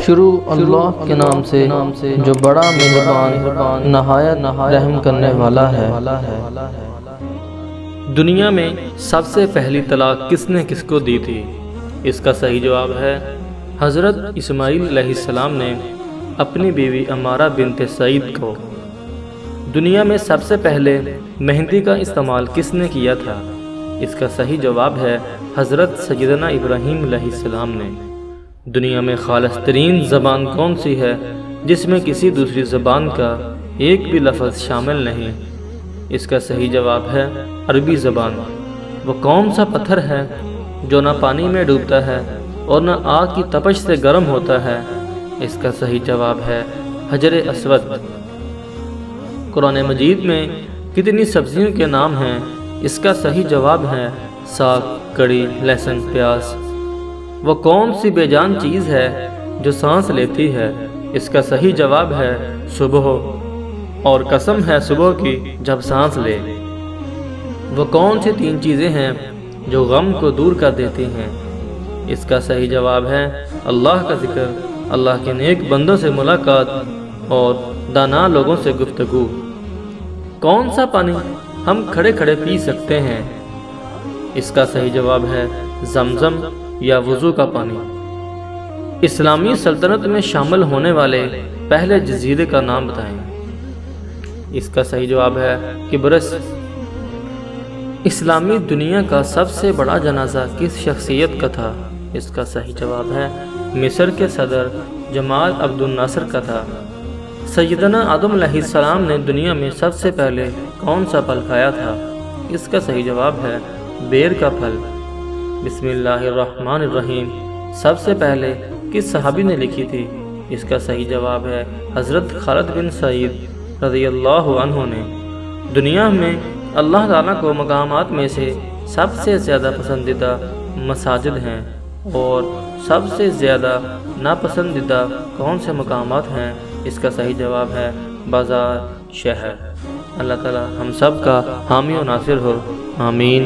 شروع اللہ کے نام سے جو بڑا مہربان نہایت رحم کرنے والا ہے۔ دنیا میں سب سے پہلی طلاق کس نے کس کو دی تھی؟ اس کا صحیح جواب ہے حضرت اسماعیل علیہ السلام نے اپنی بیوی عمارہ بنت سعید کو۔ دنیا میں سب سے پہلے مہندی کا استعمال کس نے کیا تھا؟ اس کا صحیح جواب ہے حضرت سیدنا ابراہیم علیہ السلام نے۔ دنیا میں خالص ترین زبان کون سی ہے جس میں کسی دوسری زبان کا ایک بھی لفظ شامل نہیں؟ اس کا صحیح جواب ہے عربی زبان۔ وہ کون سا پتھر ہے جو نہ پانی میں ڈوبتا ہے اور نہ آگ کی تپش سے گرم ہوتا ہے؟ اس کا صحیح جواب ہے حجر اسود۔ قرآن مجید میں کتنی سبزیوں کے نام ہیں؟ اس کا صحیح جواب ہے ساگ، کڑی، لہسن، پیاز۔ وہ کون سی بے جان چیز ہے جو سانس لیتی ہے؟ اس کا صحیح جواب ہے صبح، اور قسم ہے صبح کی جب سانس لے۔ وہ کون سی تین چیزیں ہیں جو غم کو دور کر دیتی ہیں؟ اس کا صحیح جواب ہے اللہ کا ذکر، اللہ کے نیک بندوں سے ملاقات اور دانا لوگوں سے گفتگو۔ کون سا پانی ہم کھڑے کھڑے پی سکتے ہیں؟ اس کا صحیح جواب ہے زمزم یا وضو کا پانی۔ اسلامی سلطنت میں شامل ہونے والے پہلے جزیرے کا نام بتائیں۔ اس کا صحیح جواب ہے قبرص۔ اسلامی دنیا کا سب سے بڑا جنازہ کس شخصیت کا تھا؟ اس کا صحیح جواب ہے مصر کے صدر جمال عبد الناصر کا تھا۔ سیدنا آدم علیہ السلام نے دنیا میں سب سے پہلے کون سا پھل کھایا تھا؟ اس کا صحیح جواب ہے بیر کا پھل۔ بسم اللہ الرحمن الرحیم سب سے پہلے کس صحابی نے لکھی تھی؟ اس کا صحیح جواب ہے حضرت خالد بن سعید رضی اللہ عنہ نے۔ دنیا میں اللہ تعالیٰ کو مقامات میں سے سب سے زیادہ پسندیدہ مساجد ہیں، اور سب سے زیادہ ناپسندیدہ کون سے مقامات ہیں؟ اس کا صحیح جواب ہے بازار، شہر۔ اللہ تعالیٰ ہم سب کا حامی و ناصر ہو، آمین۔